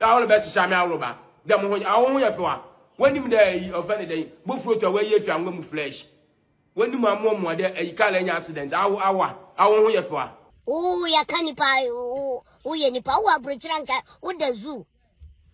all the best shame aroba. The moment I won't have one. When you day of any day, both float away if you are going flesh. When you are more there, a calendar accident, I won't have one. Oh, ya canipa, oh, ye nipa, who bridge ranka, what the zoo?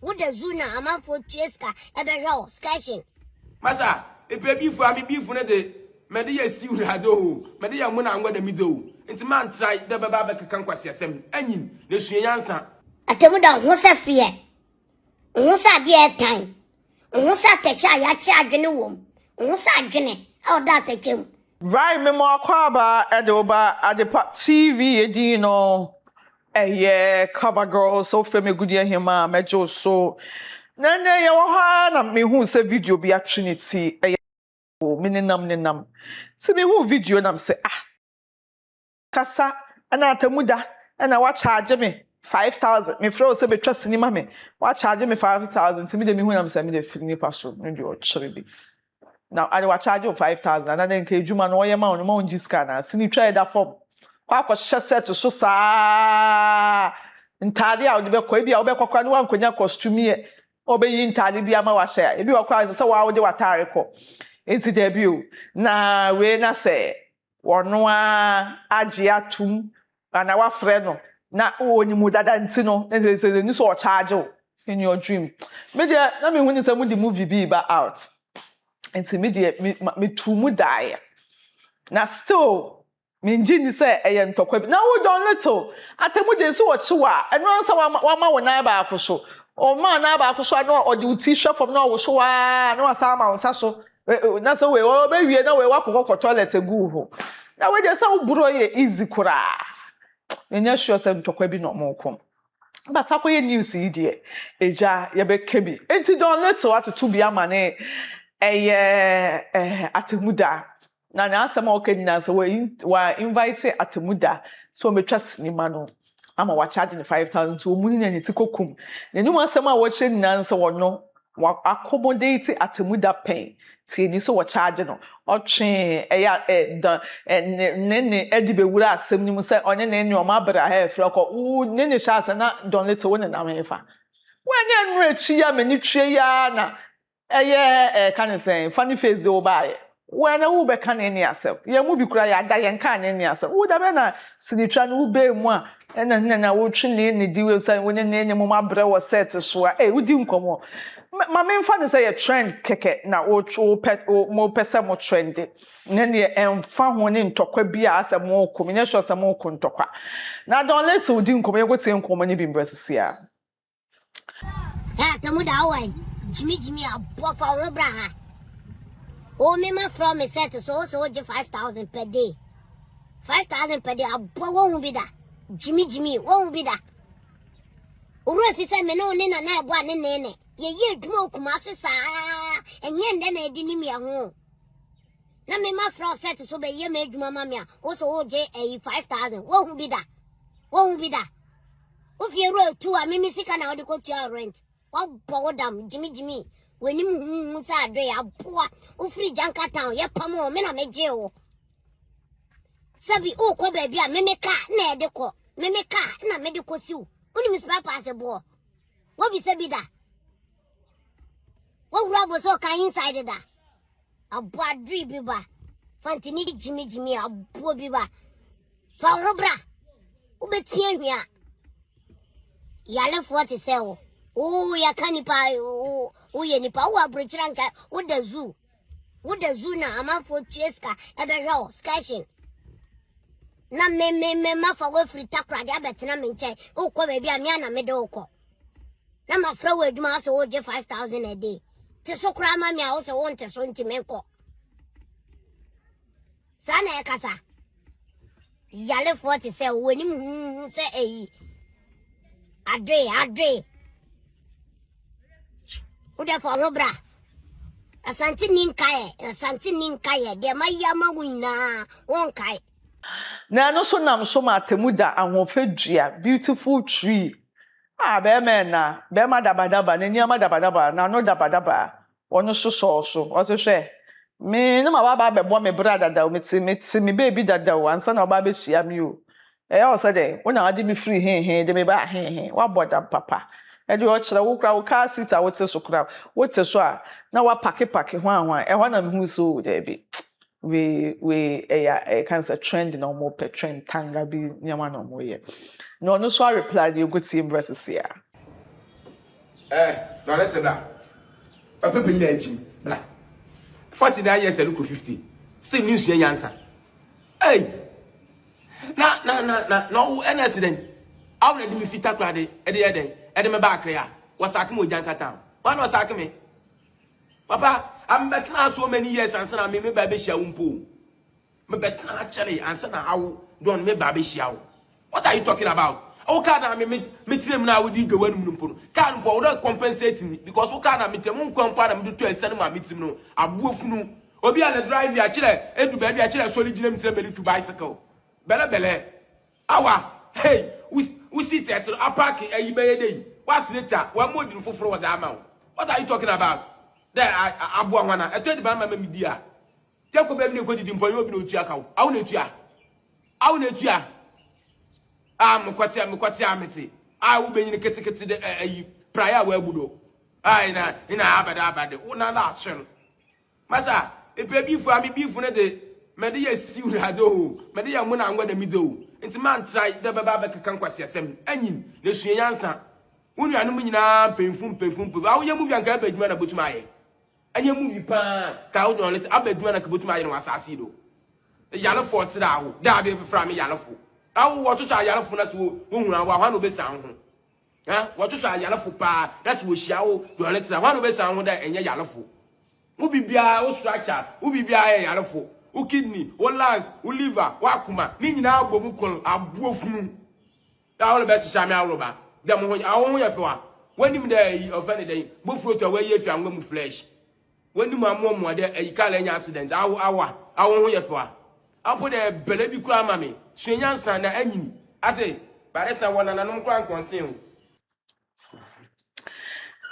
What the zoo now, a man for Cheska, a berro, sketching. Massa, if baby for me be for the Media see you had do, Media when I'm going to do. It's a man try the Baba can quasi assembly. And the she answer. Atemuda, what's a fear? What's a dear time? What's a teacher, ya charge in a womb? What's a journey? How that a him? Right, me more kwaba Adepa Adepa TV edino cover girl so femi good year him mejo so nene ye wo ha na me hu se video bi a trinity me nenam ti me hu video na me say kasa na Atemuda na wa charge me 5,000 me fro se be trust ni ma me wa charge me 5,000 ti me de me hu na me say me de fini paso me de o chire. Now, I will charge you 5,000, and then Kejuma no ye man, no scanner. Sini try that form. Quack was just said to so sa. Entirely out the Bequabi, I'll be one could costume, obeying Talibiama was share. If you are crying, so I would do a tarico. It's a debut. Now, we na say, or no agiatum, and our friend, not only Mudadantino, and they say the new sort charge in your dream. Media, let me win some of the movie be out. Intermediate me too mu die. Now still me njini say eye ntokwa. Now we don little Atemuda so ochiwa eno ansa wa ma wona ba akoso o ma na ba akoso no o di t-shirt from no wo so wa no asa ma wonsa so na so we o be wie na we wa kokko toilet egu ho na we je say wo buro ye easy kura enya sure say ntokwa bi no mo kom but akoye news yi de eja ye be kebi enti don little atutu bi amane Atemuda na asema okenya so wa invite Atemuda so me trust ni mano ama wa charge 5,000 to omuni na nitikokum na ni asema wo che nyina so wono wa accommodate Atemuda pen ti ni so wo charge no otwe ne edibe wura asem ni mu se onye na enyo ma bra ha efra ko ne sha na don let wo na mefa wanya nru echi ya mani tue ya na can you say funny face do buy when a ube can any yourself ye mu bi kura ya da ye kan any yourself wo da be na sinitwa no ube mu a na wo twe ne di we say woni ne nyem ma bre wo set so a wo di nkomo ma me mfa ne say ye trend keke na wo mo pese mo trend ne emfa ho ne ntokwa bi a ase mo ko me sure say mo ko ntokwa na don let wo di nkomo ye go tie nkomo ne bi mbresisi a Atemuda awai Jimmy, a boy for Abraham. Oh, me my from me set so 5,000 per day. 5,000 per day, a boy won't be that. Jimmy, won't be that. Or if you say me no nina na one in ye smoke masses, and yen then I didn't me a home. Now me my from set so be ye made mamma, also OJ 5,000, won't be that. Won't be that. If you wrote two, I mean, sick and how to go to your rent. What boredom, Jimmy, when you say, Dre, a poor, who free Janka town, ye pamo, men a major. Sabi, oh, baby, a mimica, ne deco, mimica, and a medical sue. Only Miss Papa as a boy. What we say be that? What rub was all kind inside that? A bad dream, biba. Fantini, Jimmy, a poor biba. Farobra, who bet here? Yalla 40 sell. Oh, ya canipa, oh, ye nipa, who bridge ranka, what the zoo? What the zoo now, a man for Cheska, a berro, sketching. Na me, ma for way free tapra, the abetina in check, oh, come baby, a miana medoko. Na my fro with mass or 5,000 a day. Tis so crama me also want a 20 menko. Sana casa. Yalla 40 sell when him say, eh. Adre. Uda for Robra. Asante ninkaye, de mayama wina, won't kai. Na no so nam so ma Atemuda ahofedua beautiful tree be me na be ma dabadaba na niama dabadaba na no dabadaba ono so o se hwe me na ma ba bebo me brother da meti me baby dada o ansa na oba be hia me o o se de wona ade me free de me ba wa boda papa e de o kire wo kra wo car seat a wote so kra wote so a na wa pake hwan e ho na me hu so there be we cancer trend no more per trend tanga bi nyama no more ye no so reply the go team versus here no let's say that papa pe nyina nchim bla 49 years and look 50 still news here answer hey no an accident how let me fit akra de e de me back here was akim ojanka town one was akim papa I'm better so many years and sana me baby shia umpo me better actually and sana how don me baby shia what are you talking about o ka na me tinem na wodi dwe wanum mpo no ka no don't compensate me because o ka na me tem nkwampa na me do to esane ma metim no abuofunu obi a na drive ya kire edu baby a kire so ligina me tire beli to bicycle bele awa hey we sit at a park e be dey what's later one modin foforo wa da ma what are you talking about there abu anwana eto di ba ma me dia te ko be me ko didi mpo yo bi no tua ka wo awu na tua mkwati amete wo benyin ketekete de prayer wa abudo ina abade una la asem masa epebifu ami bifu ne de mede ya siu na do mede ya mu na ngwa na mido nti man try de baba ba keka nkwasi asem anyin na sue yansa wonu anu nyina pemfum awo ye mu bianka abadwuma na botuma aye anya mu bi pa ka wo don let abadwuma na ka botuma aye na wasase do yale fo tira wo da be fra me yale fo awo woto sha yale fo na so wo hunu awo hwa no be san ho woto sha yale fo pa na so wo hia wo don let tira hwa no be san ho da enye yale fo wo bibia wo structure wo bibia yale fo wo kidney wo lungs wo liver wo akuma ni nyina abom kol abuofunu da wo be sha me awo ba dem ho awo ho ye fewa wanim da yi ofane den bofuro to wa ye fi anwa mu flesh wanim amomo de ayikala nya accident awo ho ye fewa apo de bele bi kwa mame swenyansa na anyim ate baresa wona nanom kwa nkonsen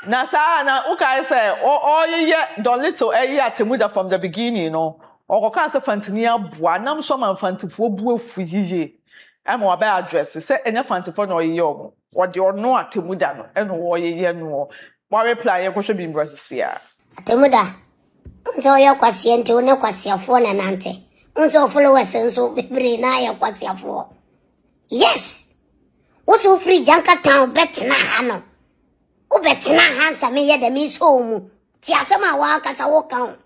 na sa na uka say o ye don little Atemuda from the beginning no o ka say fantini aboa nam so man fantifo bu afu yiye am wa ba address say enya fantifo no ye omo o de ono Atemuda no eno wo ye no wa reply ye ko hwe bi mbrasisi a Atemuda so yo kwase nti one kwase afo na nante unso followers nso bebre na ya kwase afo yes wo free janka town betna ha no wo betna ha nsa me ye de mi so mu ti asema wa kasa wo kan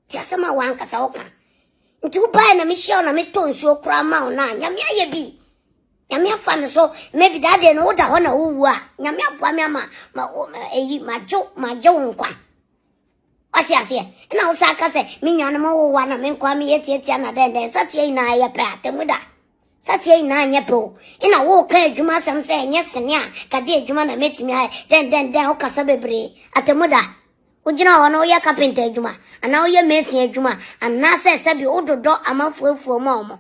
ti asema wa kasa wo kan nti wo ba na mi show na mi to nso kra ma na nyame aye bi nyame afa me so maybe that day no da ho na wo wu a nyame aboa me ama eyi majo nkwa ati ase na wo saka se mi nwana mo wo wa na me nkwa me yeti na den satie ina ya pa Atemuda satie ina anya po ina wo ka adwuma sam se enye sene a kade adwuma na metimi a den o kasa bebre Atemuda ugina wo na wo ya carpenter adwuma ana wo ya mason adwuma ana se bi ododo amafuafuo ma omo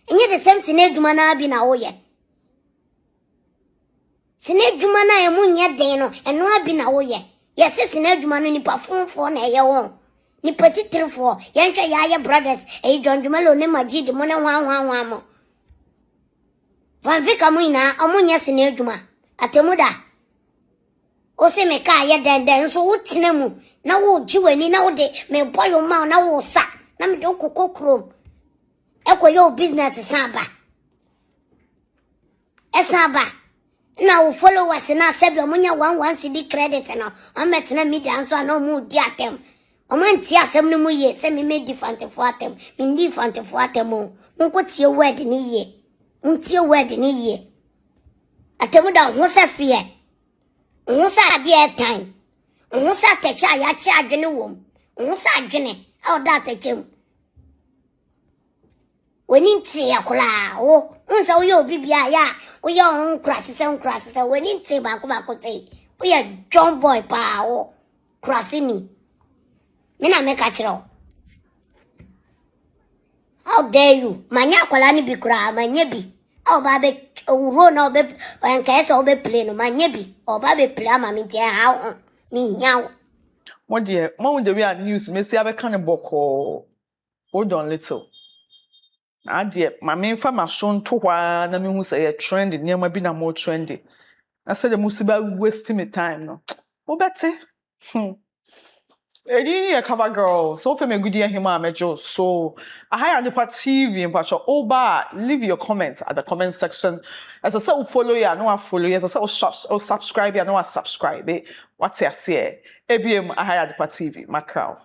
enye de same sene adwuma na bi na wo ye sene adwuma na e munye den no eno abi na wo ye yes sene adwuma no nipa fonfo na ye won nipa titrifo yenhwe ya brothers John Jumalo ne Majid mo ne hwan mo van vika mu ina omunya sene adwuma Atemuda o se me ka ye den so wutina mu na wo jiwani na wo de me boyo ma na wo sa na me do kokokrom ekoyo business saba esaba na wo followers na sebi omunya 11 CD credit no o metena media nso na mu di atem o man ti asem no mu ye se me me different for atem me different for atem nko tie word ni ye ntie word ni ye Atemuda ho se fear ho sa de time ho sa techa ya chi adwene wom ho sa adwene o da techem woni nti yakola wo nsa wo yo bibia ya wo yo nkrasese woni nti ba ko te wo ya John boy pa wo krasini me na me ka kire how dare you manya akola ni bi kura manya bi o ba be uro na o be enka ese o be play no manya bi o ba be play ama me tie ha mi nyawo mo de we news me see abeka ne boko hold on little na de ma me fa ma so nto hwa na me hu say trend nyema bi na mo trendy I said the musiba wasting my time no. Mo bete. Edi ye cover girl. So for me good year him mejo. So I hire Adepa TV and patch Oba. Leave your comments at the comment section. As I say, follow you, I know I follow you. As I say, subscribe you, I know I subscribe. What's your say? ABM I hire Adepa TV. My crowd.